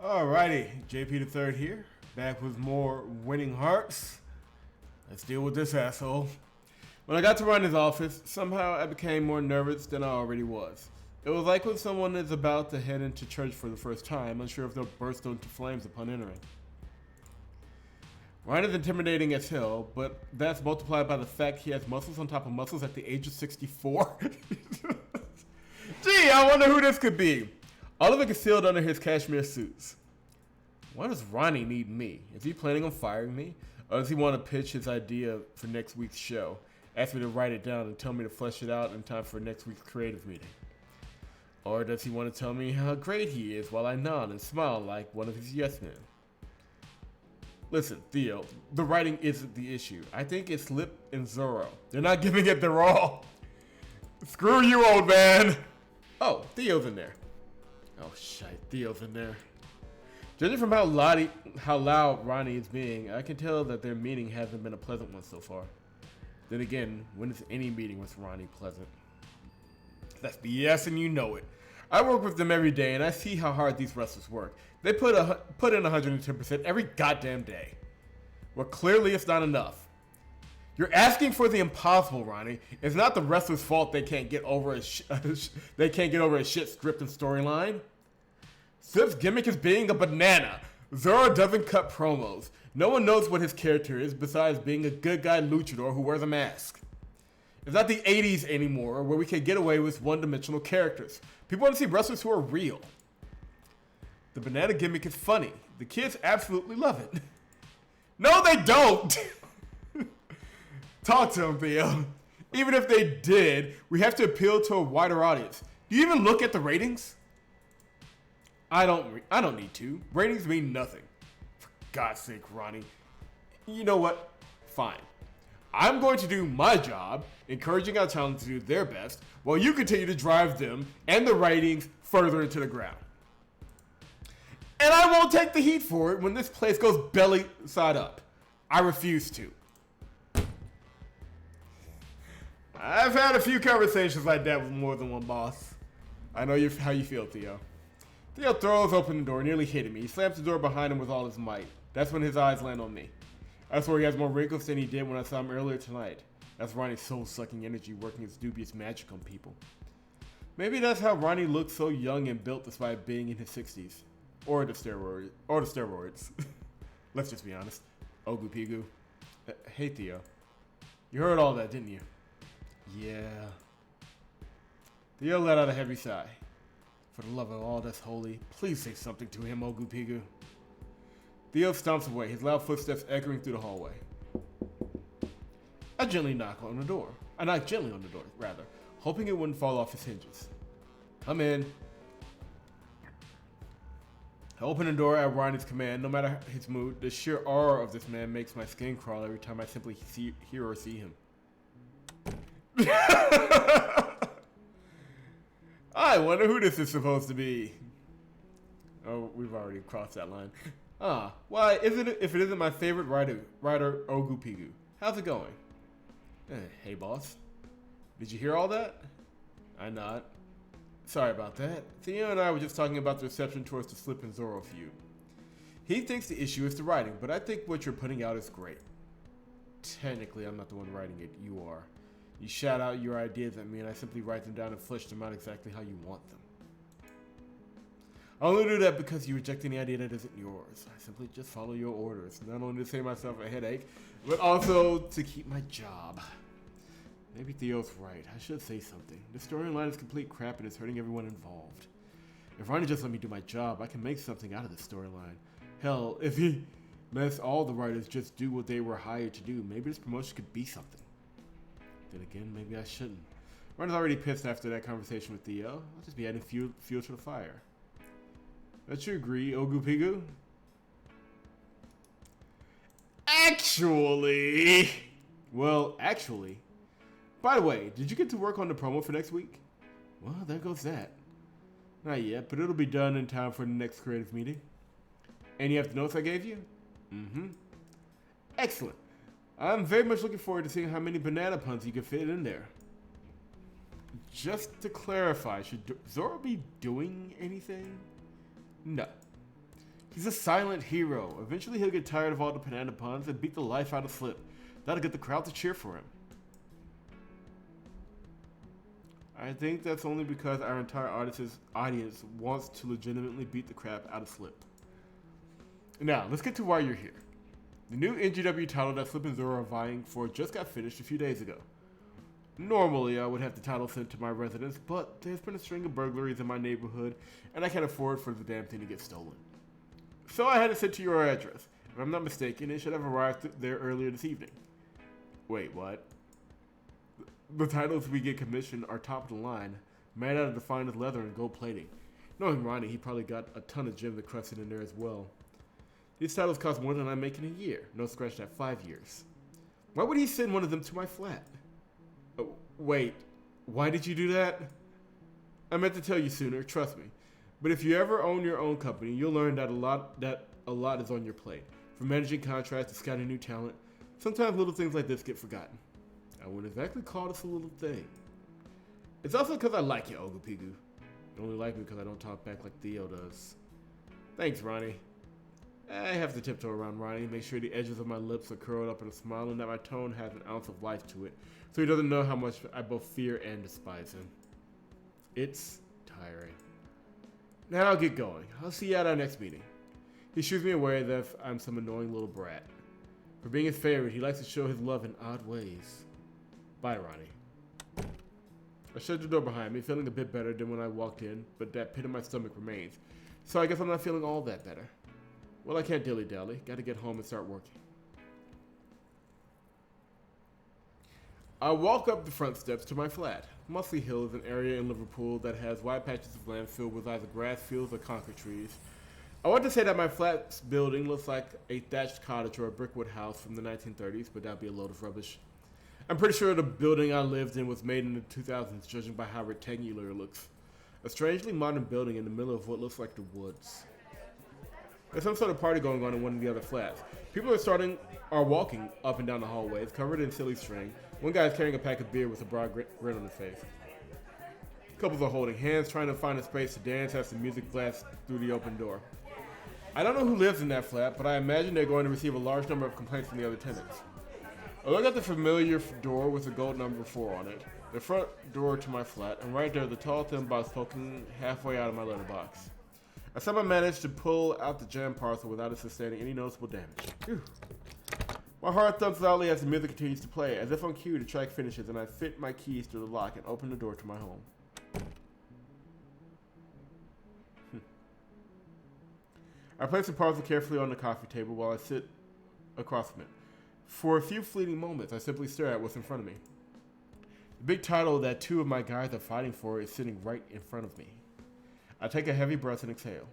Alrighty, JP the third here, back with more winning hearts. Let's deal with this asshole. When I got to Ronnie's office, somehow I became more nervous than I already was. It was like when someone is about to head into church for the first time, unsure if they'll burst into flames upon entering. Ronnie's intimidating as hell, but that's multiplied by the fact he has muscles on top of muscles at the age of 64. Gee, I wonder who this could be. All of it concealed under his cashmere suits. Why does Ronnie need me? Is he planning on firing me? Or does he want to pitch his idea for next week's show? Ask me to write it down and tell me to flesh it out in time for next week's creative meeting? Or does he want to tell me how great he is while I nod and smile like one of his yes men? Listen, Theo, the writing isn't the issue. I think it's Slip and Zorro. They're not giving it their all. Screw you, old man. Oh, Theo's in there. Oh, shite, Theo's in there. Judging from how loud Ronnie is being, I can tell that their meeting hasn't been a pleasant one so far. Then again, when is any meeting with Ronnie pleasant? That's BS and you know it. I work with them every day and I see how hard these wrestlers work. They put in 110% every goddamn day. Well, clearly it's not enough. You're asking for the impossible, Ronnie. It's not the wrestler's fault they can't get over a shit script and storyline. Slip's gimmick is being a banana. Zorro doesn't cut promos. No one knows what his character is besides being a good guy luchador who wears a mask. It's not the 80s anymore where we can get away with one-dimensional characters. People want to see wrestlers who are real. The banana gimmick is funny. The kids absolutely love it. No, they don't! Talk to them, Theo. Even if they did, we have to appeal to a wider audience. Do you even look at the ratings? I don't need to. Ratings mean nothing. For God's sake, Ronnie. You know what? Fine. I'm going to do my job, encouraging our talent to do their best, while you continue to drive them and the ratings further into the ground. And I won't take the heat for it when this place goes belly side up. I refuse to. I've had a few conversations like that with more than one boss. I know how you feel, Theo. Theo throws open the door, nearly hitting me. He slams the door behind him with all his might. That's when his eyes land on me. I swear he has more wrinkles than he did when I saw him earlier tonight. That's Ronnie's soul-sucking energy working its dubious magic on people. Maybe that's how Ronnie looks so young and built despite being in his 60s. Or the steroids. Let's just be honest. Ogu Pigu. Hey, Theo. You heard all that, didn't you? Yeah. Theo let out a heavy sigh. For the love of all that's holy, please say something to him, Ogu Pigu. Theo stomps away, his loud footsteps echoing through the hallway. I knock gently on the door, hoping it wouldn't fall off its hinges. Come in. I open the door at Ronnie's command. No matter his mood, the sheer aura of this man makes my skin crawl every time I simply hear or see him. I wonder who this is supposed to be. Oh, we've already crossed that line. Why isn't it if it isn't my favorite writer Ogu Pigu? How's it going? Hey, boss. Did you hear all that? I nod. Sorry about that. Theo and I were just talking about the reception towards the Slip and Zorro feud. He thinks the issue is the writing, but I think what you're putting out is great. Technically, I'm not the one writing it. You are. You shout out your ideas at me, and I simply write them down and flesh them out exactly how you want them. I only do that because you reject any idea that isn't yours. I simply just follow your orders, not only to save myself a headache, but also to keep my job. Maybe Theo's right. I should say something. The storyline is complete crap and it's hurting everyone involved. If Ronnie just let me do my job, I can make something out of this storyline. Hell, if he lets all the writers just do what they were hired to do, maybe this promotion could be something. Then again, maybe I shouldn't. Ronnie's already pissed after that conversation with Theo. I'll just be adding fuel to the fire. Don't you agree, Ogu Pigu? Actually. By the way, did you get to work on the promo for next week? Well, there goes that. Not yet, but it'll be done in time for the next creative meeting. And you have the notes I gave you? Mm-hmm. Excellent. I'm very much looking forward to seeing how many banana puns you can fit in there. Just to clarify, should Zorro be doing anything? No. He's a silent hero. Eventually he'll get tired of all the banana puns and beat the life out of Slip. That'll get the crowd to cheer for him. I think that's only because our entire audience wants to legitimately beat the crap out of Slip. Now, let's get to why you're here. The new NGW title that Slip and Zorro are vying for just got finished a few days ago. Normally, I would have the title sent to my residence, but there's been a string of burglaries in my neighborhood, and I can't afford for the damn thing to get stolen. So I had it sent to your address. If I'm not mistaken, it should have arrived there earlier this evening. Wait, what? The titles we get commissioned are top of the line, made out of the finest leather and gold plating. Knowing Ronnie, he probably got a ton of gems encrusted in there as well. These titles cost more than I make in a year. No scratch that 5 years. Why would he send one of them to my flat? Oh, wait, why did you do that? I meant to tell you sooner, trust me. But if you ever own your own company, you'll learn that a lot is on your plate. From managing contracts to scouting new talent, sometimes little things like this get forgotten. I wouldn't exactly call this a little thing. It's also because I like you, Ogopigu. You only like me because I don't talk back like Theo does. Thanks, Ronnie. I have to tiptoe around Ronnie, make sure the edges of my lips are curled up in a smile and that my tone has an ounce of life to it, so he doesn't know how much I both fear and despise him. It's tiring. Now I'll get going. I'll see you at our next meeting. He shooes me away as if I'm some annoying little brat. For being his favorite, he likes to show his love in odd ways. Bye, Ronnie. I shut the door behind me, feeling a bit better than when I walked in, but that pit in my stomach remains. So I guess I'm not feeling all that better. Well, I can't dilly-dally. Gotta get home and start working. I walk up the front steps to my flat. Musty Hill is an area in Liverpool that has wide patches of land filled with either grass fields or concrete trees. I want to say that my flat's building looks like a thatched cottage or a brickwood house from the 1930s, but that'd be a load of rubbish. I'm pretty sure the building I lived in was made in the 2000s, judging by how rectangular it looks. A strangely modern building in the middle of what looks like the woods. There's some sort of party going on in one of the other flats. People are walking up and down the hallways, covered in silly string. One guy is carrying a pack of beer with a broad grin on his face. Couples are holding hands, trying to find a space to dance as the music blasts through the open door. I don't know who lives in that flat, but I imagine they're going to receive a large number of complaints from the other tenants. I look at the familiar door with the gold number 4 on it, the front door to my flat, and right there the tall thin box poking halfway out of my letterbox. I somehow managed to pull out the jam parcel without it sustaining any noticeable damage. Whew. My heart thumps loudly as the music continues to play. As if on cue, the track finishes and I fit my keys through the lock and open the door to my home. I place the parcel carefully on the coffee table while I sit across from it. For a few fleeting moments, I simply stare at what's in front of me. The big title that 2 of my guys are fighting for is sitting right in front of me. I take a heavy breath and exhale.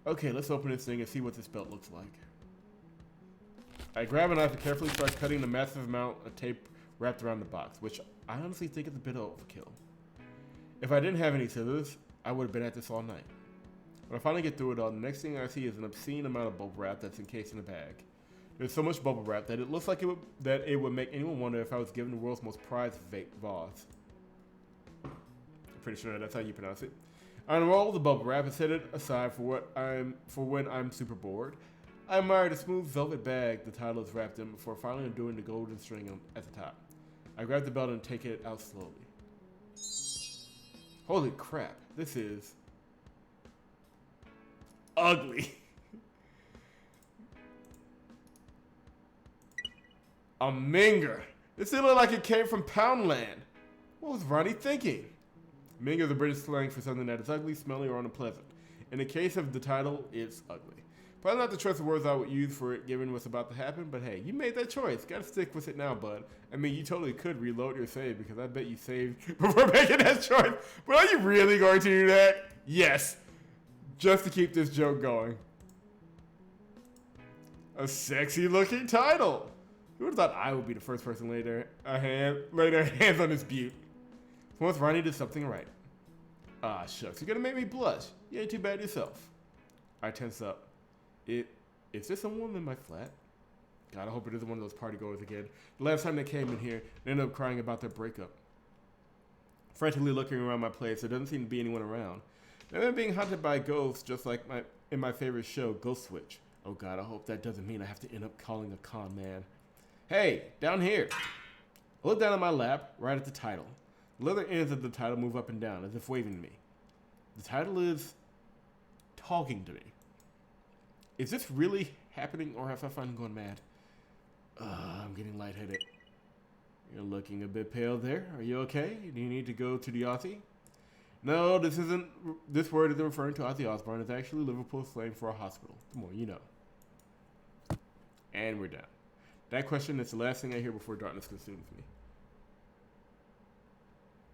Okay, let's open this thing and see what this belt looks like. I grab a knife and carefully start cutting the massive amount of tape wrapped around the box, which I honestly think is a bit overkill. If I didn't have any scissors, I would have been at this all night. When I finally get through it all, the next thing I see is an obscene amount of bubble wrap that's encased in a bag. There's so much bubble wrap that it looks like it would make anyone wonder if I was given the world's most prized vase. I'm pretty sure that's how you pronounce it. I unroll the bubble wrap and set it aside for when I'm super bored. I admire the smooth velvet bag the title is wrapped in before finally undoing the golden string at the top. I grab the belt and take it out slowly. Holy crap, this is ugly. A minger. This thing looked like it came from Poundland. What was Ronnie thinking? Minger is a British slang for something that is ugly, smelly, or unpleasant. In the case of the title, it's ugly. Probably not the choice of words I would use for it given what's about to happen, but hey, you made that choice. Gotta stick with it now, bud. I mean, you totally could reload your save because I bet you saved before making that choice. But are you really going to do that? Yes. Just to keep this joke going. A sexy looking title. Who would have thought I would be the first person to lay their hands on this beaut? For once, Ronnie did something right. Ah, shucks, you're gonna make me blush. You ain't too bad yourself. I tense up. Is this a woman in my flat? God, I hope it isn't one of those party goers again. The last time they came in here, they ended up crying about their breakup. Frantically looking around my place, there doesn't seem to be anyone around. And then being haunted by ghosts, just like in my favorite show, Ghost Switch. Oh god, I hope that doesn't mean I have to end up calling a con man. Hey, down here. I look down at my lap, right at the title. The leather ends of the title move up and down, as if waving to me. The title is talking to me. Is this really happening, or have I finally gone mad? I'm getting lightheaded. You're looking a bit pale there. Are you okay? Do you need to go to the Aussie? No, this word isn't referring to Ozzy Osbourne. It's actually Liverpool slang for a hospital. The more you know. And we're done. That question is the last thing I hear before darkness consumes me.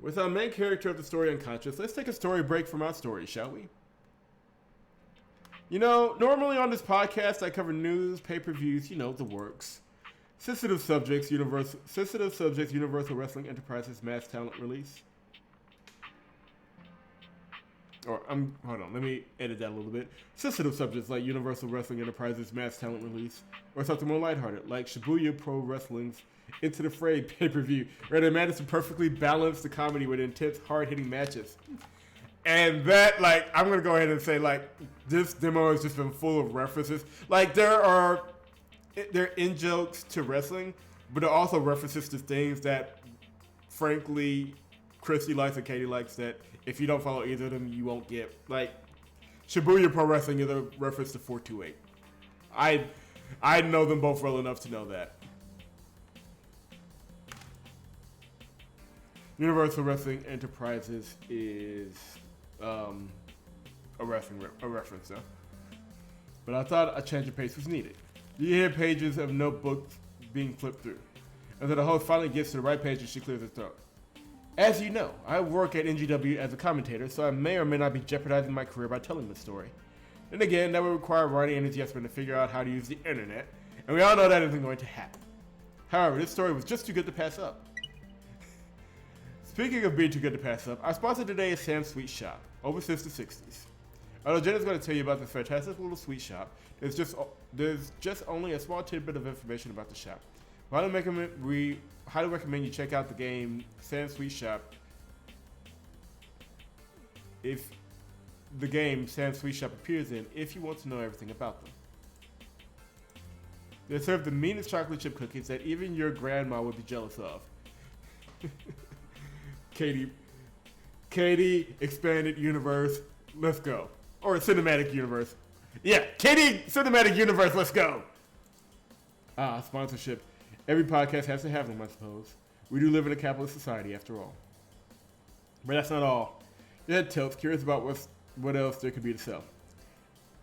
With our main character of the story unconscious, let's take a story break from our story, shall we? You know, normally on this podcast, I cover news, pay-per-views, you know, the works. Sensitive subjects, Universal Wrestling Enterprises mass talent release. Hold on, let me edit that a little bit. Sensitive subjects like Universal Wrestling Enterprises mass talent release, or something more lighthearted, like Shibuya Pro Wrestling's Into the Fray pay-per-view, where they managed to perfectly balance the comedy with intense, hard-hitting matches. And that, like, I'm going to go ahead and say, like, this demo has just been full of references. Like, they're in-jokes to wrestling, but they're also references to things that, frankly, Christy likes and Katie likes that if you don't follow either of them, you won't get. Like, Shibuya Pro Wrestling is a reference to 428. I know them both well enough to know that. Universal Wrestling Enterprises is a reference, though. But I thought a change of pace was needed. You hear pages of notebooks being flipped through, until the host finally gets to the right page and she clears her throat. As you know, I work at NGW as a commentator, so I may or may not be jeopardizing my career by telling the story. Then again, that would require Ronnie and his yes-men to figure out how to use the internet, and we all know that isn't going to happen. However, this story was just too good to pass up. Speaking of being too good to pass up, our sponsor today is Sam's Sweet Shop, over since the 60s. Although Jenna's going to tell you about this fantastic little sweet shop, there's just only a small tidbit of information about the shop. We highly recommend you check out the game Sam's Sweet Shop. If the game Sam's Sweet Shop appears in, if you want to know everything about them. They serve the meanest chocolate chip cookies that even your grandma would be jealous of. Katie, expanded universe, let's go. Or cinematic universe. Yeah, Katie, cinematic universe, let's go. Sponsorship. Every podcast has to have them, I suppose. We do live in a capitalist society, after all. But that's not all. Your head tilts, curious about what else there could be to sell.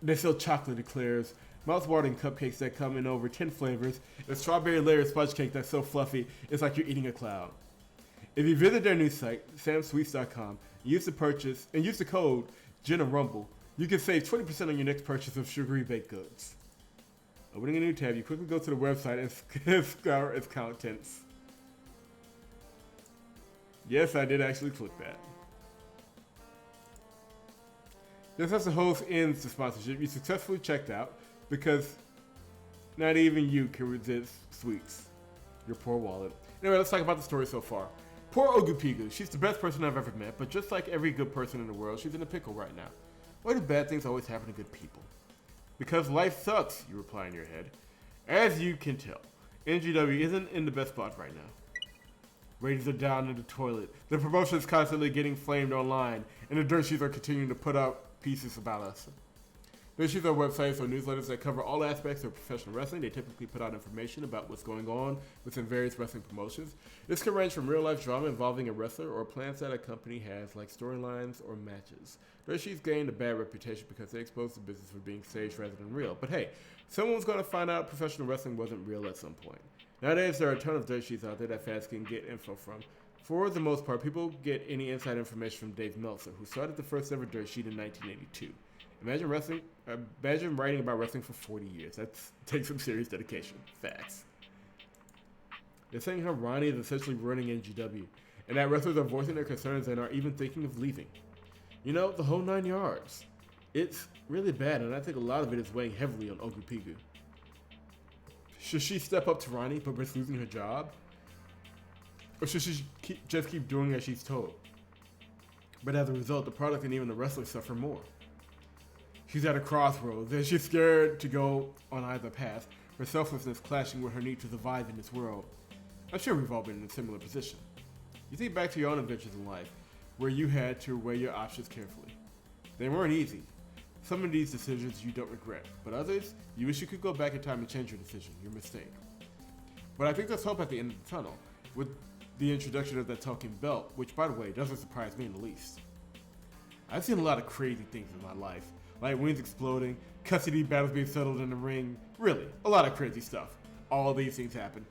They sell chocolate eclairs, mouth-watering cupcakes that come in over 10 flavors, and strawberry layered sponge cake that's so fluffy, it's like you're eating a cloud. If you visit their new site, samsweets.com, use the code JennaRumble, you can save 20% on your next purchase of sugary baked goods. Opening a new tab, you quickly go to the website and scour its contents. Yes, I did actually click that. Just as the host ends the sponsorship, you successfully checked out because not even you can resist sweets. Your poor wallet. Anyway, let's talk about the story so far. Poor Ogupigu. She's the best person I've ever met, but just like every good person in the world, she's in a pickle right now. Why do bad things always happen to good people? Because life sucks, you reply in your head. As you can tell, NGW isn't in the best spot right now. Ratings are down in the toilet. The promotion is constantly getting flamed online, and the dirt sheets are continuing to put out pieces about us. Dirt sheets are websites or newsletters that cover all aspects of professional wrestling. They typically put out information about what's going on within various wrestling promotions. This can range from real-life drama involving a wrestler or plans that a company has, like storylines or matches. Dirt sheets gained a bad reputation because they exposed the business for being staged rather than real. But hey, someone's going to find out professional wrestling wasn't real at some point. Nowadays, there are a ton of dirt sheets out there that fans can get info from. For the most part, people get any inside information from Dave Meltzer, who started the first ever dirt sheet in 1982. Imagine writing about wrestling for 40 years. That takes some serious dedication. Facts. They're saying how Ronnie is essentially running NGW, and that wrestlers are voicing their concerns and are even thinking of leaving. You know, the whole 9 yards. It's really bad, and I think a lot of it is weighing heavily on Ogupigu. Should she step up to Ronnie but risk losing her job? Or should she just keep doing as she's told? but as a result, the product and even the wrestler suffer more. She's at a crossroads, and she's scared to go on either path, her selflessness clashing with her need to survive in this world. I'm sure we've all been in a similar position. You think back to your own adventures in life, where you had to weigh your options carefully. They weren't easy. Some of these decisions you don't regret, but others, you wish you could go back in time and change your decision, your mistake. But I think there's hope at the end of the tunnel, with the introduction of that talking belt, which by the way, doesn't surprise me in the least. I've seen a lot of crazy things in my life, like wings exploding, custody battles being settled in the ring, really, a lot of crazy stuff. All these things happen.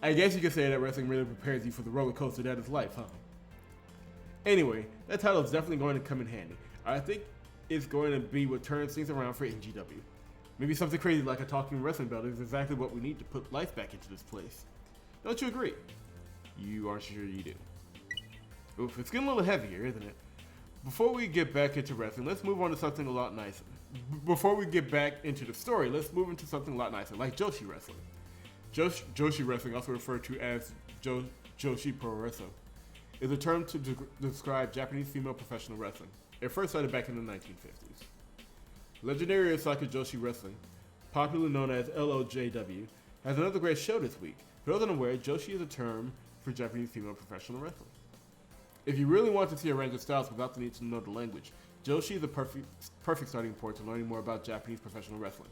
I guess you could say that wrestling really prepares you for the roller coaster that is life, huh? Anyway, that title is definitely going to come in handy. I think it's going to be what turns things around for NGW. Maybe something crazy like a talking wrestling belt is exactly what we need to put life back into this place. Don't you agree? You are sure you do. Oof, it's getting a little heavier, isn't it? Before we get back into wrestling, let's move on to something a lot nicer. Before we get back into the story, let's move into something a lot nicer, like Joshi wrestling. Joshi wrestling, also referred to as Joshi Pro Wrestling, is a term to describe Japanese female professional wrestling. It first started back in the 1950s. Legendary Osaka Joshi Wrestling, popularly known as LOJW, has another great show this week. For those unaware, Joshi is a term for Japanese female professional wrestling. If you really want to see a range of styles without the need to know the language, Joshi is a perfect starting point to learning more about Japanese professional wrestling.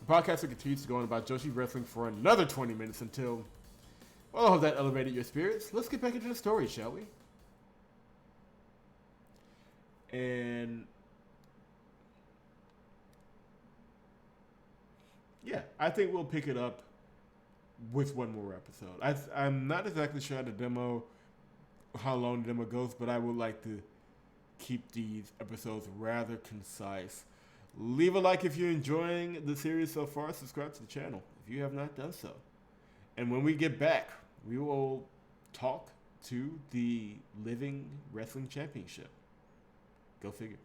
The podcast continues to go on about Joshi wrestling for another 20 minutes until, well, I hope that elevated your spirits. Let's get back into the story, shall we? And yeah, I think we'll pick it up with one more episode. I'm not exactly sure how long the demo goes, but I would like to keep these episodes rather concise. Leave a like if you're enjoying the series so far. Subscribe to the channel if you have not done so. And when we get back, we will talk to the Living Wrestling Championship. Go figure.